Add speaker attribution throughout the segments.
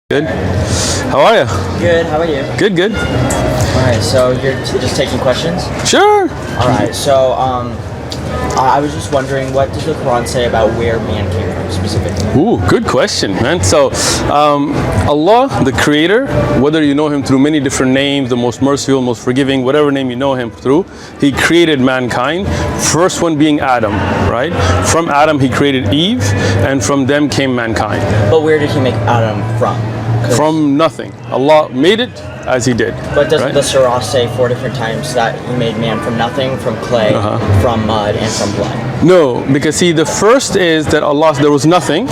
Speaker 1: Good. How are you?
Speaker 2: Good. How are you?
Speaker 1: Good, good.
Speaker 2: All right. So you're just taking questions.
Speaker 1: Sure.
Speaker 2: All right. So I was just wondering, what does the Quran say about where man came from specifically?
Speaker 1: Ooh, good question, man. So, Allah, the Creator, whether you know Him through many different names, the most merciful, most forgiving, whatever name you know Him through, He created mankind. First one being Adam, right? From Adam, He created Eve, and from them came mankind.
Speaker 2: But where did He make Adam from?
Speaker 1: From nothing. Allah made it as He did.
Speaker 2: But doesn't
Speaker 1: right?
Speaker 2: the surah say 4 different times that He made man from nothing, from clay, from mud, and from blood?
Speaker 1: No, because see, the first is that there was nothing.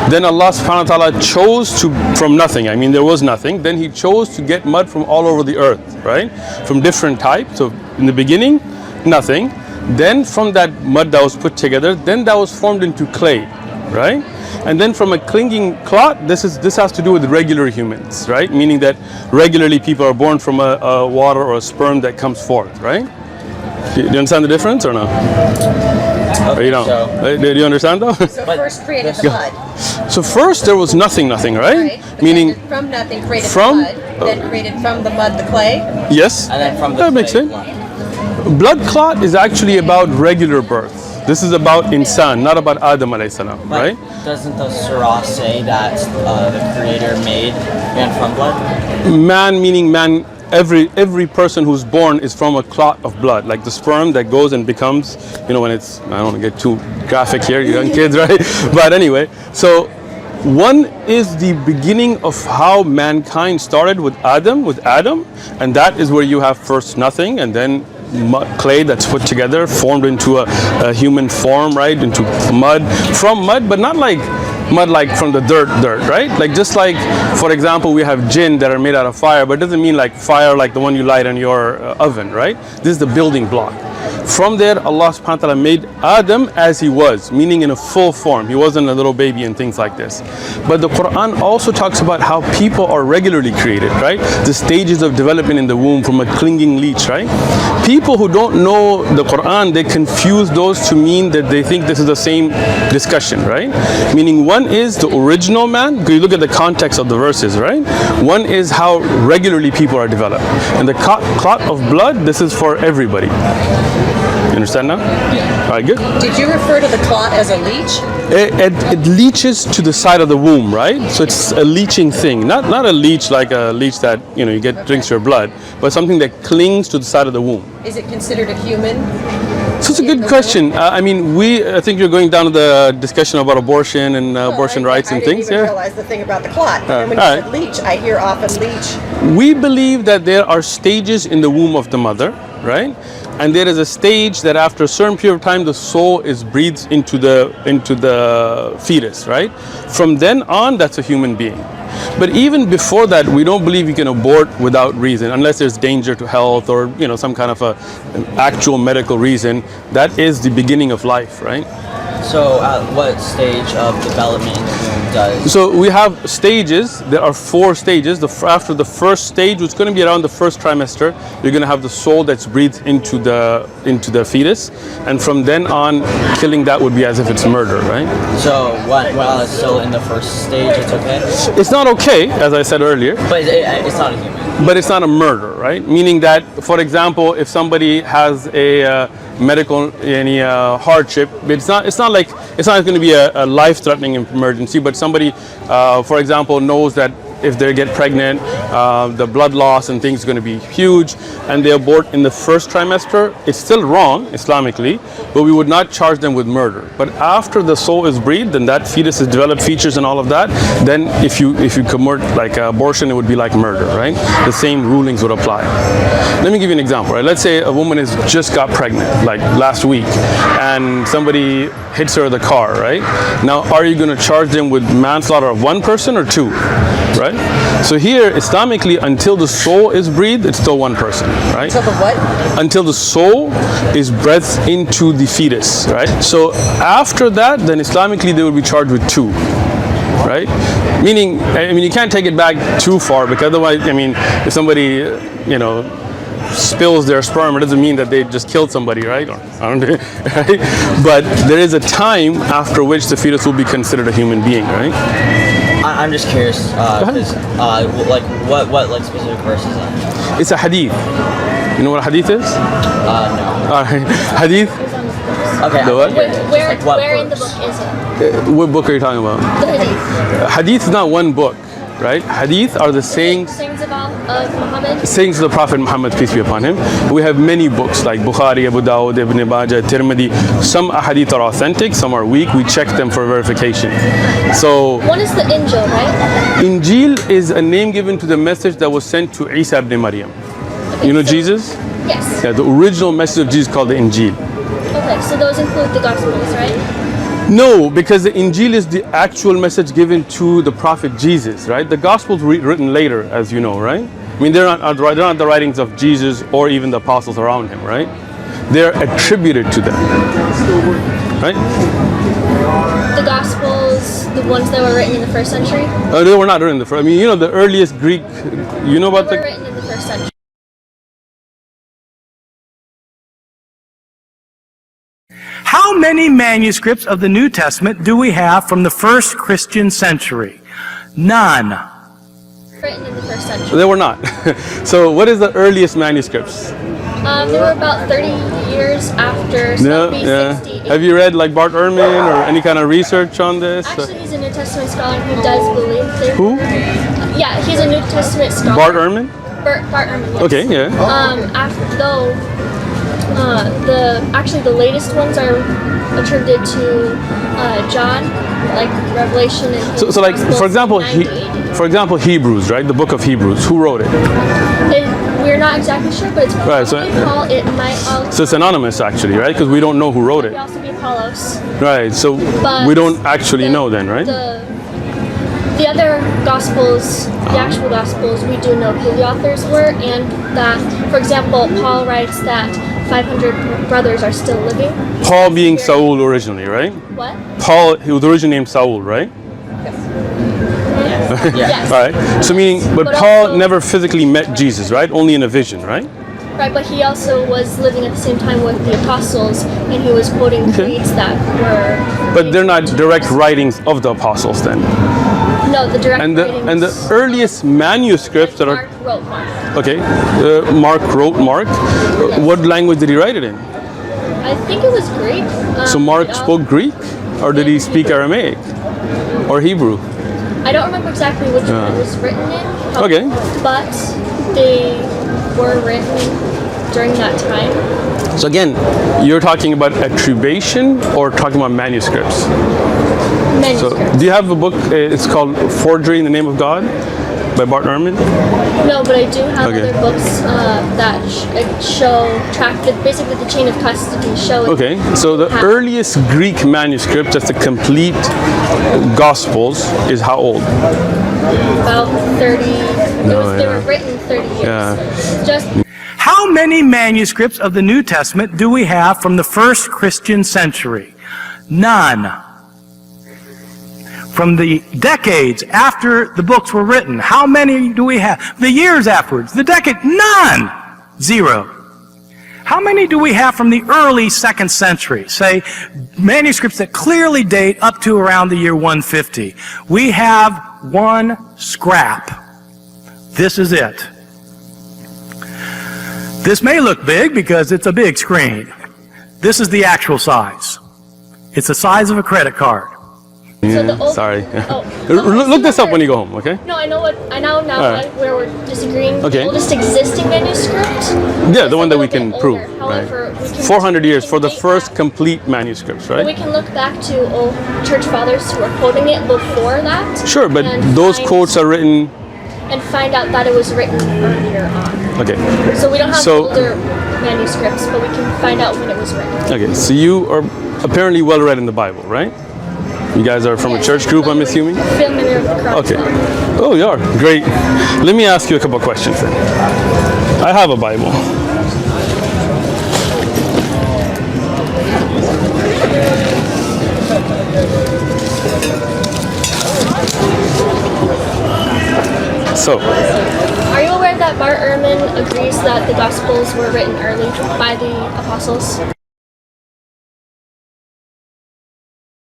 Speaker 1: Then Allah subhanahu wa ta'ala chose from nothing. I mean, there was nothing. Then He chose to get mud from all over the earth, right? From different types. So in the beginning, nothing. Then from that mud that was put together, then that was formed into clay, right? And then from a clinging clot, this has to do with regular humans, right? Meaning that regularly people are born from a water or a sperm that comes forth, right? Do you understand the difference or no?
Speaker 2: Okay,
Speaker 1: or you don't? Do you understand though?
Speaker 3: So first created the mud.
Speaker 1: So first there was nothing, right?
Speaker 3: Right.
Speaker 1: Meaning
Speaker 3: from nothing created
Speaker 1: from
Speaker 3: the mud, then created from the mud the clay.
Speaker 1: Yes.
Speaker 2: And then from the
Speaker 1: that makes sense. Blood clot is actually about regular birth. This is about insan, not about Adam alayhi salam, right?
Speaker 2: Doesn't the surah say that the Creator made man from blood?
Speaker 1: Man meaning man. Every person who's born is from a clot of blood, like the sperm that goes and becomes, when it's, I don't want to get too graphic here, you young kids, right? But anyway, so one is the beginning of how mankind started with Adam, and that is where you have first nothing, and then clay that's put together, formed into a human form, right? Into mud, from mud, but not like mud like from the dirt, right? Like just like, for example, we have jinn that are made out of fire, but it doesn't mean like fire like the one you light on your oven, right? This is the building block. From there, Allah subhanahu wa ta'ala made Adam as he was, meaning in a full form. He wasn't a little baby and things like this. But the Quran also talks about how people are regularly created, right? The stages of development in the womb from a clinging leech, right? People who don't know the Quran, they confuse those to mean that they think this is the same discussion, right? Meaning one is the original man, because you look at the context of the verses, right? One is how regularly people are developed. And the clot of blood, this is for everybody. You understand now? Yeah. All right, good.
Speaker 3: Did you refer to the clot as a leech?
Speaker 1: It leaches to the side of the womb, right? So it's a leaching thing, not a leech like a leech that you get drinks your blood, but something that clings to the side of the womb.
Speaker 3: Is it considered a human?
Speaker 1: So it's a good question. I think you're going down to the discussion about abortion and abortion rights and things.
Speaker 3: I didn't even realize the thing about the clot. And when you said leech, I hear often leech.
Speaker 1: We believe that there are stages in the womb of the mother, right? And there is a stage that after a certain period of time, the soul is breathed into the fetus, right? From then on, that's a human being. But even before that, we don't believe you can abort without reason, unless there's danger to health or some kind of an actual medical reason. That is the beginning of life, right?
Speaker 2: So at what stage of development in the womb does? So
Speaker 1: we have stages. There are 4 stages. After the first stage, which is going to be around the first trimester, you're going to have the soul that's breathed into the fetus, and from then on, killing that would be as if it's murder, right?
Speaker 2: So while it's still in the first stage, it's okay?
Speaker 1: It's not okay, as I said earlier.
Speaker 2: But it's not a human.
Speaker 1: But it's not a murder, right? Meaning that, for example, if somebody has a medical hardship, it's not going to be a life-threatening emergency, but somebody, for example, knows that if they get pregnant, the blood loss and things are going to be huge, and they abort in the first trimester, it's still wrong Islamically, but we would not charge them with murder. But after the soul is breathed and that fetus has developed features and all of that, then if you commit like abortion, it would be like murder, right? The same rulings would apply. Let me give you an example, right? Let's say a woman has just got pregnant, like last week, and somebody hits her with a car, right? Now, are you going to charge them with manslaughter of 1 person or 2? Right? So here, Islamically, until the soul is breathed, it's still 1 person, right?
Speaker 3: Until the what?
Speaker 1: Until the soul is breathed into the fetus, right? So after that, then Islamically, they will be charged with 2, right? Meaning, you can't take it back too far, because otherwise, if somebody, spills their sperm, it doesn't mean that they just killed somebody, right? Or, I don't know, right? But there is a time after which the fetus will be considered a human being, right?
Speaker 2: I'm just curious, because like what like specific verse is that?
Speaker 1: It's a hadith. You know what a hadith is?
Speaker 2: No.
Speaker 1: All right. Hadith.
Speaker 2: Okay.
Speaker 1: The what?
Speaker 4: Where in the book is it?
Speaker 1: What book are you talking about?
Speaker 4: The hadith.
Speaker 1: Hadith is not one book, right? Hadith are the sayings.
Speaker 4: Sayings about Muhammad.
Speaker 1: Sayings of the Prophet Muhammad, peace be upon him. We have many books like Bukhari, Abu Dawud, Ibn Majah, Tirmidhi. Some hadith are authentic, some are weak. We check them for verification. So
Speaker 4: One is the Injil, right?
Speaker 1: Injil is a name given to the message that was sent to Isa ibn Maryam. You know Jesus?
Speaker 4: Yes.
Speaker 1: Yeah, the original message of Jesus called the Injil.
Speaker 4: Okay, so those include the Gospels, right?
Speaker 1: No, because the Injil is the actual message given to the Prophet Jesus, right? The Gospels were written later, as you know, right? I mean, they're not the writings of Jesus or even the apostles around him, right? They're attributed to them, right?
Speaker 4: The Gospels, the ones that were written in the first century?
Speaker 1: They were not written in the first. I mean, you know, the earliest Greek. You know about
Speaker 4: They were written in the first century.
Speaker 5: How many manuscripts of the New Testament do we have from the first Christian century? None.
Speaker 4: Written in the first century.
Speaker 1: They were not. So, what is the earliest manuscripts?
Speaker 4: They were about 30 years after, so maybe 60.
Speaker 1: Have you read like Bart Ehrman or any kind of research on this?
Speaker 4: Actually, he's a New Testament scholar who does believe they
Speaker 1: Who?
Speaker 4: Yeah, he's a New Testament scholar.
Speaker 1: Bart Ehrman?
Speaker 4: Bart Ehrman, yes.
Speaker 1: Okay, yeah.
Speaker 4: The latest ones are attributed to John, like Revelation and
Speaker 1: So like for example, Hebrews, right? The book of Hebrews. Who wrote it?
Speaker 4: We're not exactly sure, but it's probably
Speaker 1: Right, so-
Speaker 4: Paul. It might also,
Speaker 1: So it's anonymous actually, right? Because we don't know who wrote it.
Speaker 4: also be Apollos.
Speaker 1: Right. So
Speaker 4: But
Speaker 1: we don't actually know then, right?
Speaker 4: The other Gospels, the actual Gospels, we do know who the authors were, and that, for example, Paul writes that 500 brothers are still living.
Speaker 1: Paul being Saul originally, right?
Speaker 4: What?
Speaker 1: Paul, he was originally named Saul, right?
Speaker 4: Yes.
Speaker 1: All right. So meaning, but
Speaker 4: But
Speaker 1: Paul
Speaker 4: also-
Speaker 1: never physically met Jesus, right? Only in a vision, right?
Speaker 4: Right, but he also was living at the same time with the apostles, and he was quoting creeds that were.
Speaker 1: But they're not direct writings of the apostles then.
Speaker 4: No, the direct
Speaker 1: And
Speaker 4: writings.
Speaker 1: the earliest manuscripts that are
Speaker 4: Mark wrote Mark.
Speaker 1: okay. Mark wrote Mark. What language did he write it in?
Speaker 4: I think it was Greek.
Speaker 1: So Mark
Speaker 4: yeah.
Speaker 1: spoke Greek, or did he speak Aramaic or Hebrew?
Speaker 4: I don't remember exactly which one it was written in.
Speaker 1: Okay.
Speaker 4: But they were written during that time.
Speaker 1: So again, you're talking about attribution or talking about manuscripts? So
Speaker 4: Manuscripts.
Speaker 1: do you have a book? It's called Forgery in the Name of God by Bart Ehrman.
Speaker 4: No, but I do have
Speaker 1: Okay.
Speaker 4: other books that track basically the chain of custody.
Speaker 1: Okay, so the earliest Greek manuscript, that's the complete Gospels, is how old?
Speaker 4: About 30. They
Speaker 1: yeah.
Speaker 4: were written 30 years.
Speaker 1: Yeah.
Speaker 4: Just
Speaker 5: How many manuscripts of the New Testament do we have from the first Christian century? None. From the decades after the books were written, how many do we have? The years afterwards, the decade, none. Zero. How many do we have from the early second century? Say, manuscripts that clearly date up to around the year 150. We have one scrap. This is it. This may look big because it's a big screen. This is the actual size. It's the size of a credit card.
Speaker 4: So the old,
Speaker 1: Sorry.
Speaker 4: Oh,
Speaker 1: Look this up when you go home, okay?
Speaker 4: No, I know
Speaker 1: Alright.
Speaker 4: where we're disagreeing.
Speaker 1: Okay.
Speaker 4: The oldest existing manuscript.
Speaker 1: Yeah,
Speaker 4: is
Speaker 1: the
Speaker 4: a
Speaker 1: one that
Speaker 4: little
Speaker 1: we can
Speaker 4: bit
Speaker 1: prove.
Speaker 4: older. However, we can
Speaker 1: 400 years
Speaker 4: we
Speaker 1: for
Speaker 4: can
Speaker 1: the
Speaker 4: date
Speaker 1: first
Speaker 4: back-
Speaker 1: complete manuscripts,
Speaker 4: We
Speaker 1: right?
Speaker 4: can look back to old church fathers who were quoting it before that.
Speaker 1: Sure, but
Speaker 4: and
Speaker 1: those
Speaker 4: find-
Speaker 1: quotes are written.
Speaker 4: and find out that it was written earlier on.
Speaker 1: Okay.
Speaker 4: So we don't have
Speaker 1: So-
Speaker 4: older manuscripts, but we can find out when it was written.
Speaker 1: Okay, so you are apparently well read in the Bible, right? You guys are from a church group, I'm assuming?
Speaker 4: Familiar with the Quran.
Speaker 1: Okay. Oh, you are. Great. Let me ask you a couple of questions then. I have a Bible. So,
Speaker 4: Are you aware that that Bart Ehrman agrees that the Gospels were written early by the apostles.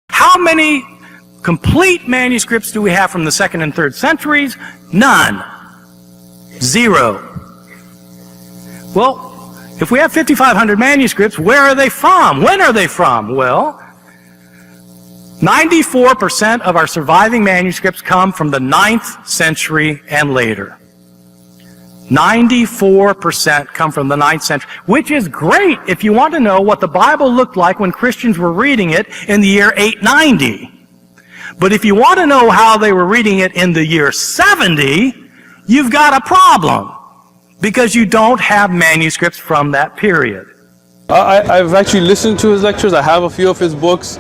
Speaker 5: How many complete manuscripts do we have from the 2nd and 3rd centuries? None. 0. Well, if we have 5,500 manuscripts, where are they from? When are they from? Well, 94% of our surviving manuscripts come from the 9th century and later. 94% come from the 9th century, which is great if you want to know what the Bible looked like when Christians were reading it in the year 890. But if you want to know how they were reading it in the year 70, you've got a problem, because you don't have manuscripts from that period.
Speaker 1: I've actually listened to his lectures. I have a few of his books.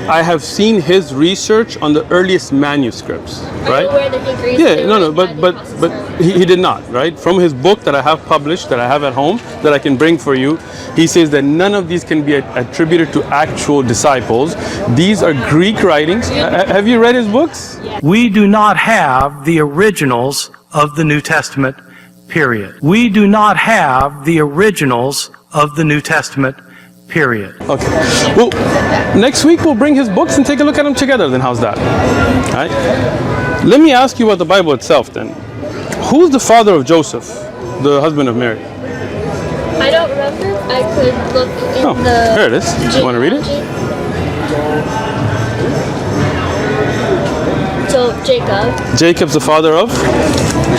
Speaker 1: I have seen his research on the earliest manuscripts, right?
Speaker 4: Are you aware that he agrees?
Speaker 1: Yeah, no, but he did not, right? From his book that I have published, that I have at home, that I can bring for you, he says that none of these can be attributed to actual disciples. These are Greek writings. Have you read his books?
Speaker 5: We do not have the originals of the New Testament, period. We do not have the originals of the New Testament, period.
Speaker 1: Okay. Well, next week we'll bring his books and take a look at them together. Then how's that? All right. Let me ask you about the Bible itself then. Who's the father of Joseph, the husband of Mary?
Speaker 4: I don't remember. I could look in the...
Speaker 1: Here it is. You want to read it?
Speaker 4: So, Jacob.
Speaker 1: Jacob's the father of?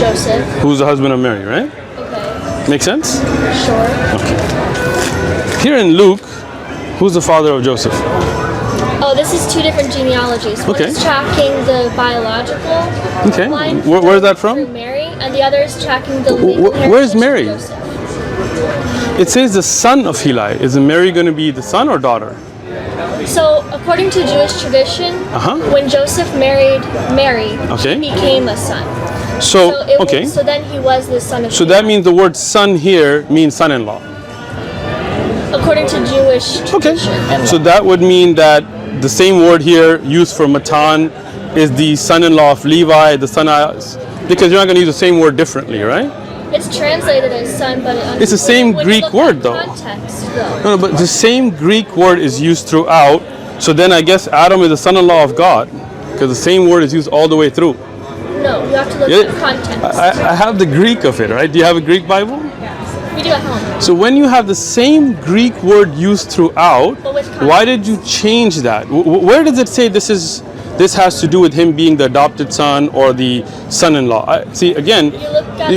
Speaker 4: Joseph.
Speaker 1: Who's the husband of Mary, right?
Speaker 4: Okay.
Speaker 1: Make sense?
Speaker 4: Sure.
Speaker 1: Okay. Here in Luke, who's the father of Joseph?
Speaker 4: Oh, this is two different genealogies.
Speaker 1: Okay.
Speaker 4: One's tracking the biological line.
Speaker 1: Where's that from?
Speaker 4: Through Mary, and the other is tracking the legal
Speaker 1: Where's
Speaker 4: heritage
Speaker 1: Mary?
Speaker 4: of Joseph.
Speaker 1: It says the son of Heli. Is Mary going to be the son or daughter?
Speaker 4: So, according to Jewish tradition, when Joseph married Mary, he became a son.
Speaker 1: So
Speaker 4: then he was the son of
Speaker 1: So that means the word son here means son-in-law.
Speaker 4: According to Jewish tradition.
Speaker 1: Okay. So that would mean that the same word here used for Matan is the son-in-law of Levi, the son of... Because you're not going to use the same word differently, right?
Speaker 4: It's translated as son, but
Speaker 1: it's the same Greek word, though.
Speaker 4: Context, though.
Speaker 1: No, but the same Greek word is used throughout. So then I guess Adam is the son-in-law of God, because the same word is used all the way through.
Speaker 4: No, you have to look at the context.
Speaker 1: I have the Greek of it, right? Do you have a Greek Bible?
Speaker 4: We do at home.
Speaker 1: So when you have the same Greek word used throughout, why did you change that? Where does it say this has to do with him being the adopted son or the son-in-law? See, again,
Speaker 4: you look at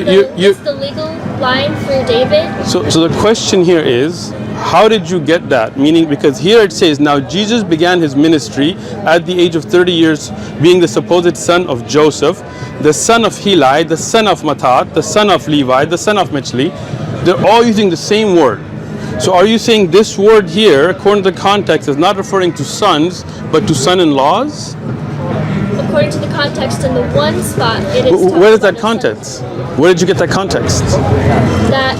Speaker 4: the legal line for David.
Speaker 1: So the question here is, how did you get that? Meaning, because here it says, now Jesus began his ministry at the age of 30 years, being the supposed son of Joseph, the son of Heli, the son of Matat, the son of Levi, the son of Michli. They're all using the same word. So are you saying this word here, according to the context, is not referring to sons, but to son-in-laws?
Speaker 4: According to the context in the one spot, it is...
Speaker 1: Where is that context? Where did you get that context?
Speaker 4: That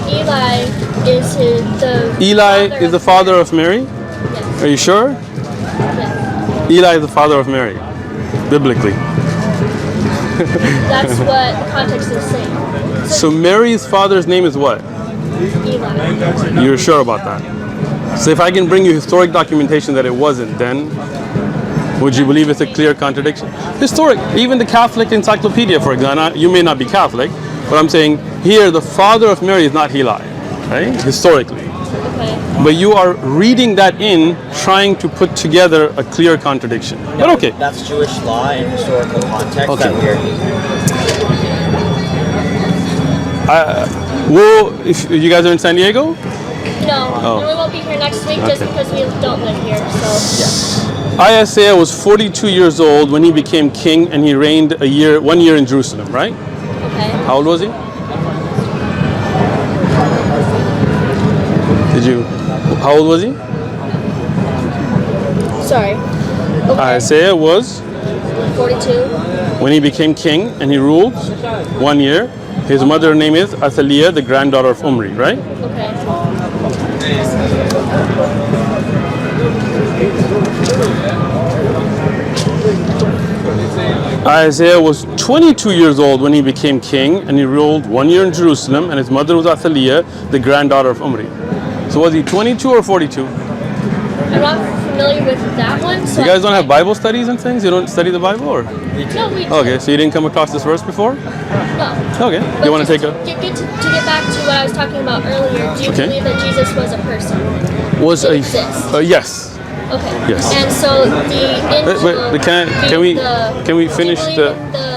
Speaker 4: Eli is
Speaker 1: the father of Mary?
Speaker 4: Yes.
Speaker 1: Are you sure?
Speaker 4: Yes.
Speaker 1: Eli is the father of Mary, biblically.
Speaker 4: That's what the context is saying.
Speaker 1: So Mary's father's name is what?
Speaker 4: Eli.
Speaker 1: You're sure about that? So if I can bring you historic documentation that it wasn't, then would you believe it's a clear contradiction? Historic, even the Catholic Encyclopedia, for example, you may not be Catholic, but I'm saying here the father of Mary is not Heli, right? Historically.
Speaker 4: Okay.
Speaker 1: But you are reading that in, trying to put together a clear contradiction.
Speaker 2: No,
Speaker 1: but okay.
Speaker 2: That's Jewish law and historical context that we are using.
Speaker 1: Well, if you guys are in San Diego?
Speaker 4: No, we won't be here next week just because we don't live here. So.
Speaker 1: Isaiah was 42 years old when he became king, and he reigned 1 year in Jerusalem, right?
Speaker 4: Okay.
Speaker 1: How old was he? How old was he?
Speaker 4: Sorry. Okay.
Speaker 1: Isaiah was
Speaker 4: 42.
Speaker 1: When he became king, and he ruled 1 year. His mother's name is Athaliah, the granddaughter of Omri, right?
Speaker 4: Okay.
Speaker 1: Isaiah was 22 years old when he became king, and he ruled 1 year in Jerusalem, and his mother was Athaliah, the granddaughter of Omri. So was he 22 or 42?
Speaker 4: I'm not familiar with that one. So
Speaker 1: You guys don't have Bible studies and things? You don't study the Bible? Or?
Speaker 4: No, we do.
Speaker 1: Okay, so you didn't come across this verse before?
Speaker 4: No.
Speaker 1: Okay,
Speaker 4: But
Speaker 1: you want to take a...
Speaker 4: to get back to what I was talking about earlier, do you
Speaker 1: Okay.
Speaker 4: believe that Jesus was a person?
Speaker 1: Was
Speaker 4: Did
Speaker 1: a...
Speaker 4: exist?
Speaker 1: Yes.
Speaker 4: Okay.
Speaker 1: Yes.
Speaker 4: And so the angel.
Speaker 1: But can we finish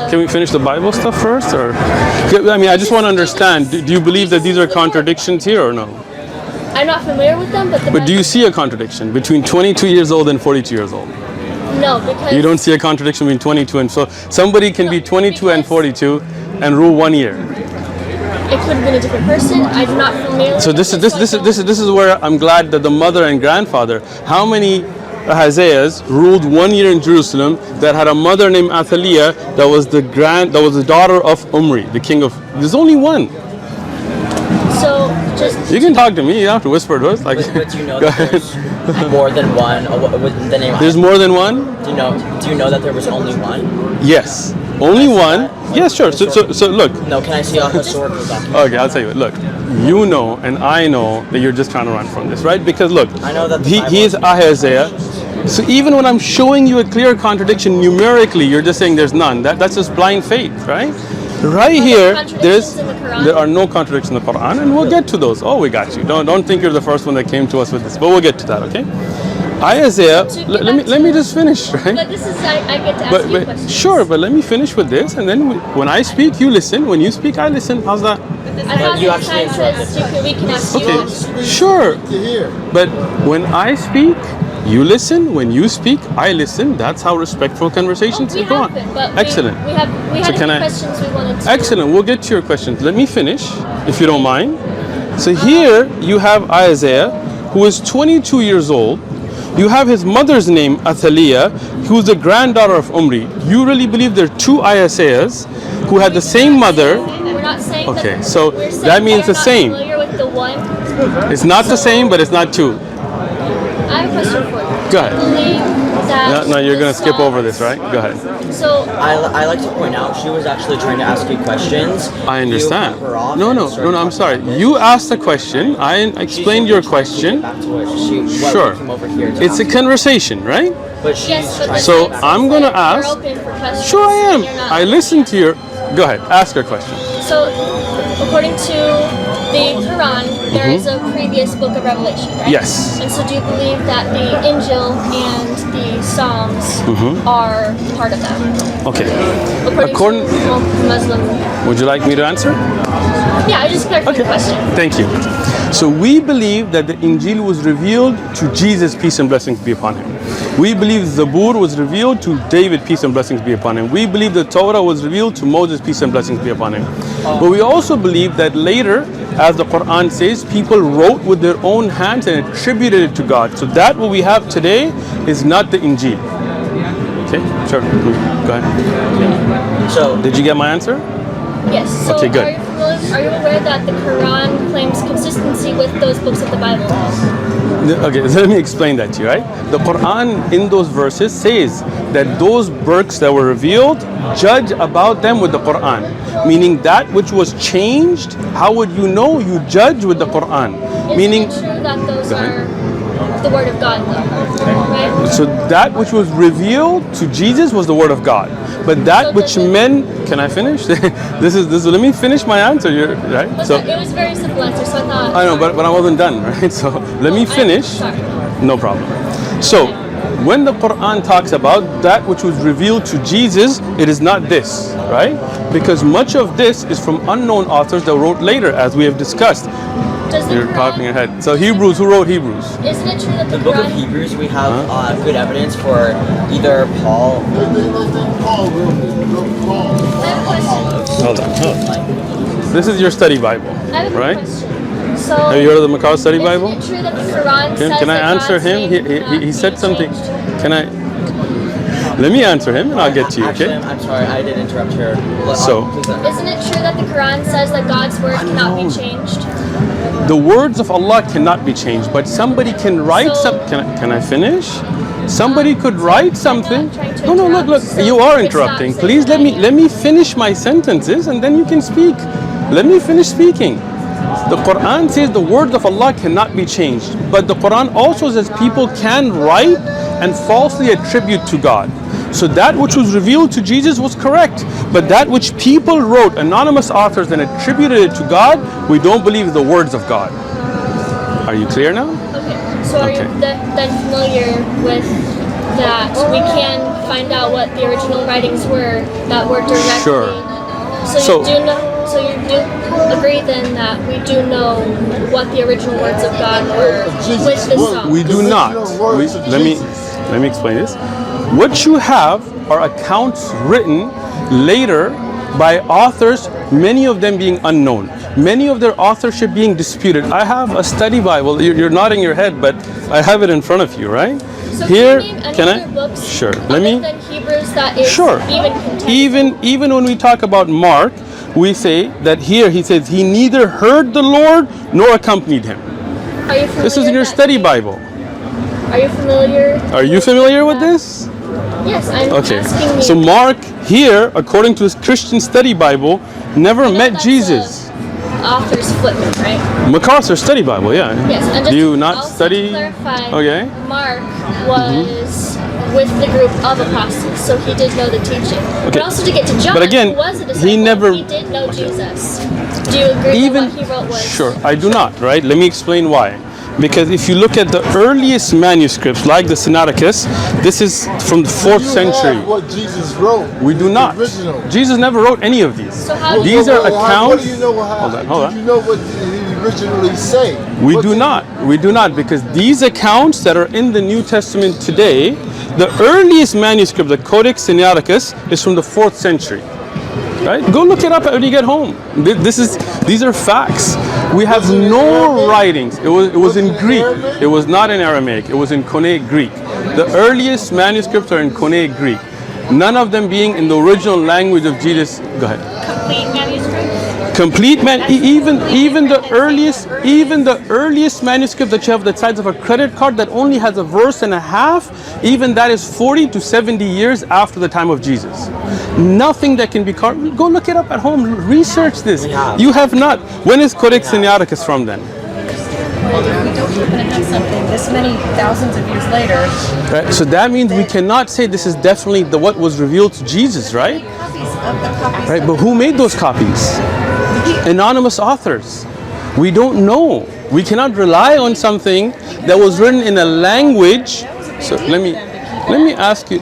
Speaker 1: can we finish the Bible stuff first, or I mean, I just want to understand. Do you believe that these are contradictions here or no?
Speaker 4: I'm not familiar with them, but
Speaker 1: But do you see a contradiction between 22 years old and 42 years old?
Speaker 4: No, because
Speaker 1: You don't see a contradiction between 22 and so somebody can be 22 and 42 and rule 1 year.
Speaker 4: it could have been a different person. I'm not familiar.
Speaker 1: So
Speaker 4: with
Speaker 1: this is where I'm glad that the mother and grandfather. How many Isaiahs ruled 1 year in Jerusalem that had a mother named Athaliah that was the daughter of Omri, the king of. There's only one.
Speaker 4: So just
Speaker 1: You can talk to me. You don't have to whisper to us. Like,
Speaker 2: But do you know that there's more than one? With the name.
Speaker 1: there's more than one.
Speaker 2: Do you know that there was only one?
Speaker 1: Yes, only one. Yes, sure. So look.
Speaker 2: No. Can I see a historical document?
Speaker 1: Okay, I'll tell you. Look, you know, and I know that you're just trying to run from this, right? Because look,
Speaker 2: I know that the
Speaker 1: he is Isaiah. So even when I'm showing you a clear contradiction numerically, you're just saying there's none. That's just blind faith, right? Right here, there are no contradictions in the Quran, and we'll get to those. Oh, we got you. Don't think you're the first one that came to us with this, but we'll get to that, okay? Isaiah, let me just finish, right?
Speaker 4: But this is I get to ask you questions.
Speaker 1: Sure, but let me finish with this, and then when I speak, you listen. When you speak, I listen. How's that?
Speaker 4: I thought
Speaker 2: you
Speaker 4: the
Speaker 2: actually
Speaker 4: sign says we can ask you.
Speaker 1: Okay, sure. But when I speak, you listen. When you speak, I listen. That's how respectful conversations
Speaker 4: We
Speaker 1: go on.
Speaker 4: have been, but
Speaker 1: Excellent.
Speaker 4: We had a few questions we wanted to.
Speaker 1: Excellent. We'll get to your questions. Let me finish, if you don't mind. So here you have Isaiah, who is 22 years old. You have his mother's name, Athaliah, who's the granddaughter of Omri. You really believe there are two Isaiahs who had the same mother?
Speaker 4: We're not saying
Speaker 1: Okay,
Speaker 4: that,
Speaker 1: so
Speaker 4: we're saying
Speaker 1: that means
Speaker 4: we're
Speaker 1: the
Speaker 4: not
Speaker 1: same.
Speaker 4: Familiar with the one.
Speaker 1: It's not the same, but it's not two.
Speaker 4: I have a question for you.
Speaker 1: Go ahead.
Speaker 4: Do you believe that
Speaker 1: No, you're going
Speaker 4: the
Speaker 1: to skip over this,
Speaker 4: Psalms-
Speaker 1: right? Go ahead.
Speaker 4: So
Speaker 2: I like to point out she was actually trying to ask you questions.
Speaker 1: I understand.
Speaker 2: You cut her off
Speaker 1: No,
Speaker 2: and
Speaker 1: no,
Speaker 2: started
Speaker 1: I'm
Speaker 2: talking
Speaker 1: sorry.
Speaker 2: about this.
Speaker 1: You asked a question. I explained your question.
Speaker 2: Back to it.
Speaker 1: Sure.
Speaker 2: Came over here to
Speaker 1: It's a
Speaker 2: ask.
Speaker 1: conversation, right?
Speaker 2: But she's
Speaker 4: yes, but
Speaker 2: trying
Speaker 4: the
Speaker 1: So
Speaker 2: to
Speaker 4: sign
Speaker 1: I'm
Speaker 4: says
Speaker 1: gonna
Speaker 4: that
Speaker 1: ask-
Speaker 4: you're open for questions,
Speaker 1: Sure I am.
Speaker 4: and you're not.
Speaker 1: I listened to your... Go ahead. Ask your question.
Speaker 4: So, according to the Quran, there is a previous book of Revelation, right?
Speaker 1: Yes.
Speaker 4: And so, do you believe that the Injil and the Psalms are part of that?
Speaker 1: Okay.
Speaker 4: According
Speaker 1: According-
Speaker 4: to Muslim.
Speaker 1: Would you like me to answer?
Speaker 4: Yeah, I just clarified the question.
Speaker 1: Thank you. So we believe that the Injil was revealed to Jesus, peace and blessings be upon him. We believe Zabur was revealed to David, peace and blessings be upon him. We believe the Torah was revealed to Moses, peace and blessings be upon him. But we also believe that later, as the Quran says, people wrote with their own hands and attributed it to God. So that what we have today is not the Injil. Okay, sure. Go ahead.
Speaker 2: So
Speaker 1: Did you get my answer?
Speaker 4: Yes. So,
Speaker 1: Okay, good.
Speaker 4: are you aware that the Quran claims consistency with those books of the Bible?
Speaker 1: Okay, so let me explain that to you, right? The Quran in those verses says that those books that were revealed, judge about them with the Quran. Meaning that which was changed, how would you know? You judge with the Quran. Meaning,
Speaker 4: Isn't it true that those
Speaker 1: Go ahead.
Speaker 4: are the Word of God, though? Right?
Speaker 1: so that which was revealed to Jesus was the word of God. But that
Speaker 4: So
Speaker 1: which
Speaker 4: does it-
Speaker 1: men, can I finish? this is, let me finish my answer, right?
Speaker 4: But
Speaker 1: So,
Speaker 4: it was a very simple answer, so I thought.
Speaker 1: I know, but I wasn't done, right? So let me finish.
Speaker 4: Sorry.
Speaker 1: No problem. So, when the Quran talks about that which was revealed to Jesus, it is not this, right? Because much of this is from unknown authors that wrote later, as we have discussed.
Speaker 4: Does the
Speaker 1: You're
Speaker 4: Quran-
Speaker 1: popping your head. So Hebrews, who wrote Hebrews?
Speaker 4: Isn't it true that the
Speaker 2: the book of
Speaker 4: Quran?
Speaker 2: Hebrews, we have good evidence for either Paul.
Speaker 4: I have a question.
Speaker 1: Hold on. This is your study Bible,
Speaker 4: I have a
Speaker 1: right?
Speaker 4: question. So,
Speaker 1: Have you heard of the Macau Study Bible?
Speaker 4: Isn't it true that the Quran says
Speaker 1: Can I
Speaker 4: that
Speaker 1: answer
Speaker 4: God's
Speaker 1: him?
Speaker 4: name cannot
Speaker 1: He said
Speaker 4: be
Speaker 1: something.
Speaker 4: changed?
Speaker 1: Can I? Let me answer him and I'll get to you,
Speaker 2: Actually,
Speaker 1: okay?
Speaker 2: I'm sorry, I did interrupt her.
Speaker 1: So-
Speaker 2: Please,
Speaker 4: Isn't it true that the Quran says that God's word cannot be changed?
Speaker 1: The words of Allah cannot be changed, but somebody can write
Speaker 4: So-
Speaker 1: some. Can I finish? Somebody could write something.
Speaker 4: trying to
Speaker 1: No, look,
Speaker 4: interrupt, so
Speaker 1: you are
Speaker 4: it's not
Speaker 1: interrupting.
Speaker 4: saying
Speaker 1: Please
Speaker 4: that
Speaker 1: let me finish my sentences and then you can speak. Let me finish speaking. The Quran says the word of Allah cannot be changed, but the Quran also says people can write and falsely attribute to God. So that which was revealed to Jesus was correct, but that which people wrote, anonymous authors, and attributed it to God, we don't believe the words of God. Are you clear now?
Speaker 4: Okay, so are
Speaker 1: Okay.
Speaker 4: you then familiar with that we can find out what the original writings were that were directly...
Speaker 1: Sure.
Speaker 4: So you do agree then that we do know what the original words of God were with the song?
Speaker 1: We do not. Let me explain this. What you have are accounts written later by authors, many of them being unknown, many of their authorship being disputed. I have a study Bible. You're nodding your head, but I have it in front of you, right?
Speaker 4: So
Speaker 1: Here,
Speaker 4: can you name any other books
Speaker 1: Sure.
Speaker 4: other than Hebrews that is
Speaker 1: Sure.
Speaker 4: even contained?
Speaker 1: Even when we talk about Mark, we say that here he says he neither heard the Lord nor accompanied him.
Speaker 4: Are you familiar
Speaker 1: This is in your
Speaker 4: that-
Speaker 1: study Bible.
Speaker 4: Are you familiar?
Speaker 1: Are you familiar with this?
Speaker 4: Yes, I'm
Speaker 1: Okay.
Speaker 4: asking you.
Speaker 1: So Mark here, according to his Christian study Bible, never
Speaker 4: I know
Speaker 1: met
Speaker 4: that's
Speaker 1: Jesus.
Speaker 4: a author's footnote, right?
Speaker 1: MacArthur's study Bible, yeah.
Speaker 4: Yes, and just
Speaker 1: Do you not
Speaker 4: also
Speaker 1: study?
Speaker 4: to clarify,
Speaker 1: Okay.
Speaker 4: Mark was with the group of apostles, so he did know the teaching.
Speaker 1: Okay.
Speaker 4: But also to get to John,
Speaker 1: But again,
Speaker 4: who was a disciple,
Speaker 1: he never-
Speaker 4: he did know Jesus. Do you agree that what he wrote was...
Speaker 1: Sure, I do not, right? Let me explain why. Because if you look at the earliest manuscripts, like the Sinaiticus, this is from the 4th century.
Speaker 6: What Jesus wrote.
Speaker 1: We do not.
Speaker 6: The original.
Speaker 1: Jesus never wrote any of these.
Speaker 4: So how do
Speaker 1: These
Speaker 4: you...
Speaker 1: are
Speaker 6: What
Speaker 1: accounts.
Speaker 6: do you know?
Speaker 1: Hold on.
Speaker 6: Do you know what he originally say?
Speaker 1: We
Speaker 6: What
Speaker 1: do
Speaker 6: did-
Speaker 1: not. We do not, because these accounts that are in the New Testament today, the earliest manuscript, the Codex Sinaiticus, is from the 4th century. Right? Go look it up when you get home. These are facts. We have
Speaker 6: Was it in
Speaker 1: no
Speaker 6: Arabic?
Speaker 1: writings. It was
Speaker 6: Was
Speaker 1: in
Speaker 6: it in
Speaker 1: Greek.
Speaker 6: Arabic?
Speaker 1: It was not in Aramaic. It was in Koine Greek. The earliest manuscripts are in Koine Greek. None of them being in the original language of Jesus. Go ahead.
Speaker 7: Complete manuscripts?
Speaker 1: Complete even the earliest manuscript that you have the size of a credit card that only has a verse and a half, even that is 40 to 70 years after the time of Jesus. Nothing that can be carved. Go look it up at home. Research this. You have not. When is Codex Sinaiticus from then?
Speaker 3: Well, if we don't happen to have something this many thousands of years later,
Speaker 1: Right. So that means we cannot say this is definitely what was revealed to Jesus, right?
Speaker 3: copies of the copies.
Speaker 1: Right. But who made those copies? Anonymous authors. We don't know. We cannot rely on something that was written in a language. So let me ask you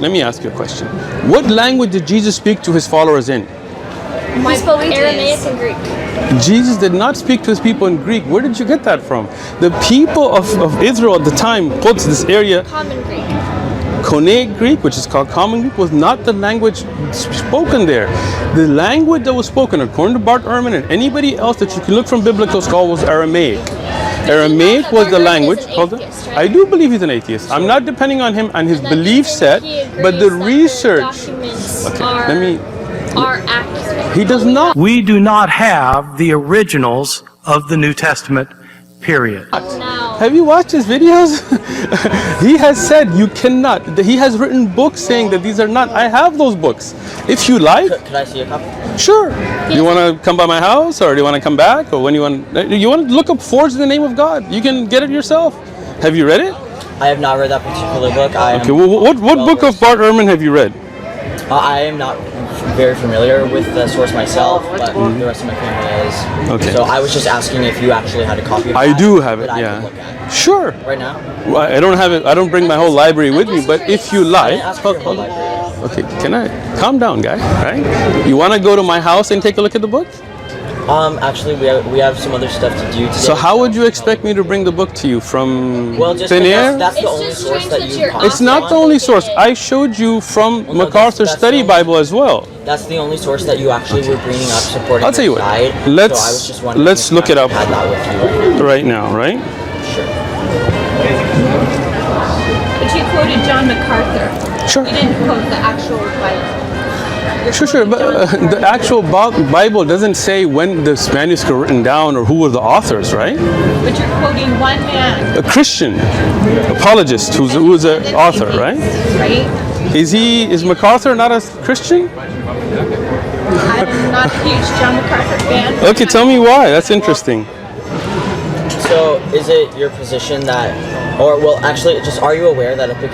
Speaker 1: a question. What language did Jesus speak to his followers in?
Speaker 4: He spoke Aramaic and Greek.
Speaker 1: Jesus did not speak to his people in Greek. Where did you get that from? The people of Israel at the time, Quds, this area,
Speaker 4: Common Greek.
Speaker 1: Koine Greek, which is called Common Greek, was not the language spoken there. The language that was spoken, according to Bart Ehrman and anybody else that you can look from biblical scholars, was Aramaic. Aramaic was the language. Hold on. I do believe he's an atheist. I'm not depending on him and his
Speaker 4: And then
Speaker 1: belief
Speaker 4: he
Speaker 1: set, but the
Speaker 4: agrees that
Speaker 1: research.
Speaker 4: documents
Speaker 1: Okay,
Speaker 4: are accurate.
Speaker 1: He does not.
Speaker 5: We do not have the originals of the New Testament, period.
Speaker 4: Now,
Speaker 1: Have you watched his videos? He has said you cannot. He has written books saying that these are not. I have those books. If you like,
Speaker 2: Could I see a copy?
Speaker 1: sure. You want to come by my house, or do you want to come back, or when you want to look up Forged in the Name of God? You can get it yourself. Have you read it?
Speaker 2: I have not read that particular book.
Speaker 1: Okay. Well, what book of Bart Ehrman have you read?
Speaker 2: I am not very familiar with the source myself, but the rest of my family is.
Speaker 1: Okay.
Speaker 2: So I was just asking if you actually had a copy of
Speaker 1: I
Speaker 2: that
Speaker 1: do have it.
Speaker 2: that I
Speaker 1: Yeah.
Speaker 2: could look at.
Speaker 1: Sure.
Speaker 2: Right now?
Speaker 1: Well, I don't have it. I don't bring my whole library with me. But if you
Speaker 2: I
Speaker 1: like,
Speaker 2: didn't ask for your whole library.
Speaker 1: okay. Can I calm down, guy? Right? You want to go to my house and take a look at the book?
Speaker 2: Actually, we have some other stuff to do today.
Speaker 1: So how would you expect me to bring the book to you from
Speaker 2: Well, just
Speaker 1: thin
Speaker 2: because
Speaker 1: air?
Speaker 2: that's the
Speaker 4: It's
Speaker 2: only
Speaker 4: just
Speaker 2: source
Speaker 4: strange
Speaker 2: that
Speaker 4: that
Speaker 2: you.
Speaker 4: you're
Speaker 2: have.
Speaker 1: It's not the only source. I showed you from
Speaker 2: no,
Speaker 1: MacArthur's
Speaker 2: that's
Speaker 1: study
Speaker 2: the-
Speaker 1: Bible as well.
Speaker 2: That's the only source that you actually were bringing up supporting
Speaker 1: I'll tell you
Speaker 2: your
Speaker 1: what,
Speaker 2: side.
Speaker 1: let's-
Speaker 2: So I was just wondering
Speaker 1: let's
Speaker 2: if you
Speaker 1: look it up.
Speaker 2: actually had that with you right now.
Speaker 1: Right now, right?
Speaker 2: Sure.
Speaker 7: But you quoted John MacArthur.
Speaker 1: Sure.
Speaker 7: You didn't quote the actual Bible.
Speaker 1: Sure, but the actual Bible doesn't say when this manuscript was written down or who were the authors, right?
Speaker 3: But you're quoting one man.
Speaker 1: A Christian apologist who's an author, right?
Speaker 3: Right?
Speaker 1: Is MacArthur not a Christian?
Speaker 3: I'm not a huge John MacArthur fan.
Speaker 1: Okay, tell me why. That's interesting.
Speaker 2: So, is it your position that, actually, just are you aware that at the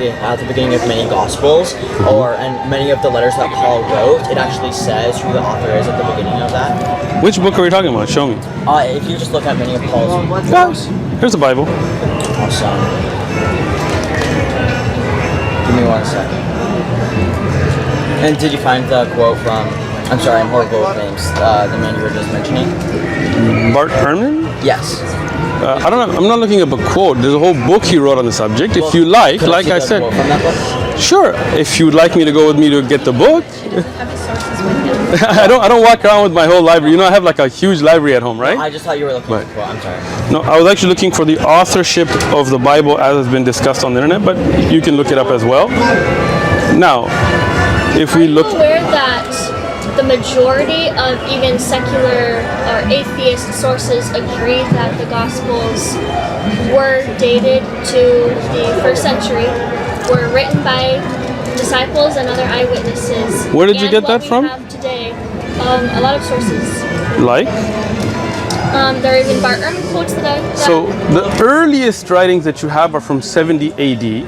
Speaker 2: beginning of many Gospels, and many of the letters that Paul wrote, it actually says who the author is at the beginning of that?
Speaker 1: Which book are we talking about? Show me.
Speaker 2: If you just look at many of Paul's books.
Speaker 1: Here's the Bible.
Speaker 2: Awesome. Give me 1 second. And did you find the quote from, I'm sorry, I'm horrible with names, the man you were just mentioning?
Speaker 1: Bart Ehrman?
Speaker 2: Yes.
Speaker 1: I don't know. I'm not looking up a quote. There's a whole book he wrote on the subject. If you like I said,
Speaker 2: from that book?
Speaker 1: sure. If you'd like me to go with me to get the book, I don't walk around with my whole library. You know, I have like a huge library at home, right?
Speaker 2: I just thought you were looking for the quote. I'm sorry.
Speaker 1: No, I was actually looking for the authorship of the Bible as has been discussed on the internet, but you can look it up as well. Now, if we look,
Speaker 4: Are you aware that the majority of even secular or atheist sources agree that the Gospels were dated to the 1st century, were written by disciples and other eyewitnesses?
Speaker 1: Where did you get that from?
Speaker 4: We have today, a lot of sources.
Speaker 1: like,
Speaker 4: There are even Bart Ehrman quotes that
Speaker 1: so the earliest writings that you have are from 70 AD,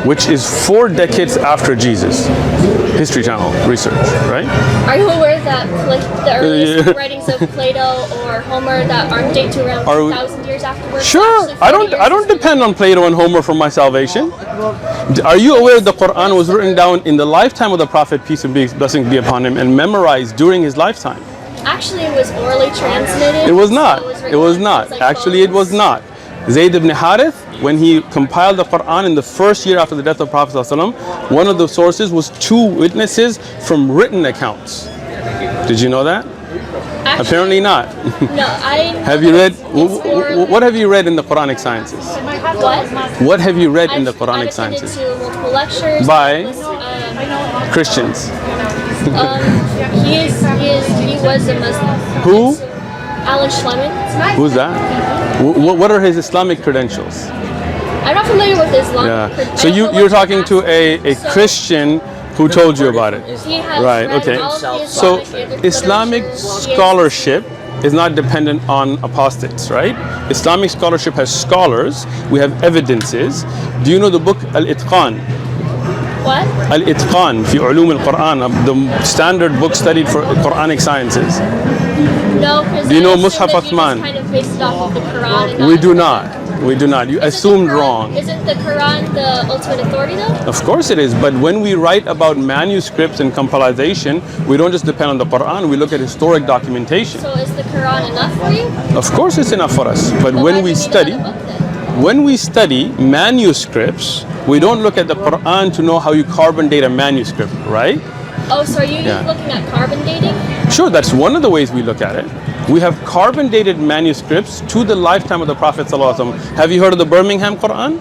Speaker 1: which is 4 decades after Jesus. History Channel research, right?
Speaker 4: Are you aware that the earliest writings of Plato or Homer that aren't dated to around 1,000 years afterwards?
Speaker 1: Sure, I don't depend on Plato and Homer for my salvation. Are you aware the Quran was written down in the lifetime of the Prophet, peace and blessings be upon him, and memorized during his lifetime?
Speaker 4: Actually, it was orally transmitted.
Speaker 1: It was not.
Speaker 4: So
Speaker 1: It was not. Actually, it was not. Zayd ibn Harith, when he compiled the Quran in the first year after the death of Prophet ﷺ, one of the sources was 2 witnesses from written accounts. Did you know that?
Speaker 4: Actually,
Speaker 1: Apparently not.
Speaker 4: No, I.
Speaker 1: Have you read? What have you read in the Quranic sciences?
Speaker 4: What?
Speaker 1: What have you read in the
Speaker 4: I've
Speaker 1: Quranic
Speaker 4: attended
Speaker 1: sciences?
Speaker 4: to multiple lectures.
Speaker 1: By? Christians.
Speaker 4: He was a Muslim.
Speaker 1: Who?
Speaker 4: Alan Schleman.
Speaker 1: Who's that? What are his Islamic credentials?
Speaker 4: I'm not familiar with Islam.
Speaker 1: Yeah. So you're talking to a Christian who told you about it.
Speaker 4: He has
Speaker 1: Right,
Speaker 4: read
Speaker 1: okay.
Speaker 4: all of the
Speaker 1: So Islamic
Speaker 4: literature.
Speaker 1: scholarship is not dependent on apostates, right? Islamic scholarship has scholars. We have evidences. Do you know the book Al-Itqan?
Speaker 4: What?
Speaker 1: Al-Itqan fi ulum al-Quran, the standard book studied for Quranic sciences.
Speaker 4: No, because
Speaker 1: Do you know
Speaker 4: I assume
Speaker 1: Mus'haf
Speaker 4: that you
Speaker 1: Uthman?
Speaker 4: just kind of based it off of the Quran. And
Speaker 1: We do not. We do not. You assumed wrong.
Speaker 4: Isn't the Quran the ultimate authority though?
Speaker 1: Of course it is, but when we write about manuscripts and compilation, we don't just depend on the Quran, we look at historic documentation.
Speaker 4: So is the Quran enough for you?
Speaker 1: Of course it's enough for us, but
Speaker 4: Well,
Speaker 1: when
Speaker 4: why
Speaker 1: we
Speaker 4: do you need
Speaker 1: study,
Speaker 4: another book then?
Speaker 1: when we study manuscripts, we don't look at the Quran to know how you carbon date a manuscript, right?
Speaker 4: Oh, so are you
Speaker 1: Yeah.
Speaker 4: looking at carbon dating?
Speaker 1: Sure, that's one of the ways we look at it. We have carbon dated manuscripts to the lifetime of the Prophet ﷺ. Have you heard of the Birmingham Quran?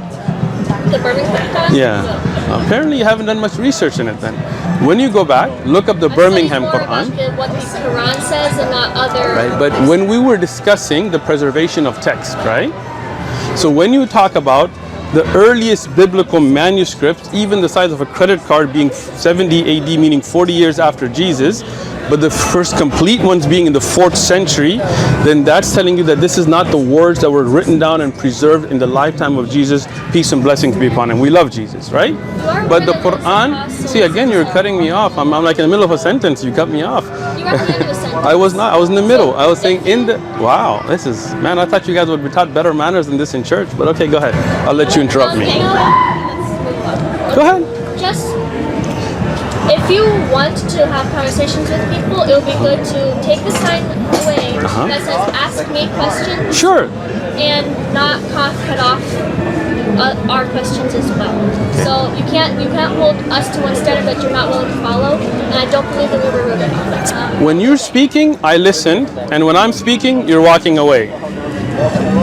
Speaker 4: The Birmingham Quran?
Speaker 1: Yeah. Apparently you haven't done much research in it then. When you go back, look up the Birmingham Quran.
Speaker 4: What the Quran says and not other.
Speaker 1: Right, but when we were discussing the preservation of text, right? So when you talk about the earliest biblical manuscripts, even the size of a credit card being 70 AD, meaning 40 years after Jesus, but the first complete ones being in the 4th century, then that's telling you that this is not the words that were written down and preserved in the lifetime of Jesus, peace and blessings be upon him. We love Jesus, right? But the Quran, see again, you're cutting me off. I'm like in the middle of a sentence, you cut me off.
Speaker 4: You were at the end of a sentence.
Speaker 1: I was not, I was in the middle. I was saying in the, wow, this is, man, I thought you guys would be taught better manners than this in church, but okay, go ahead. I'll let you interrupt me.
Speaker 4: Okay, let's move on.
Speaker 1: Go ahead.
Speaker 4: Just, if you want to have conversations with people, it would be good to take the sign away that says ask me questions.
Speaker 1: Sure.
Speaker 4: And not cut off our questions as well. So you can't hold us to one standard that you're not willing to follow, and I don't believe that we were rude at all.
Speaker 1: When you're speaking, I listened, and when I'm speaking, you're walking away.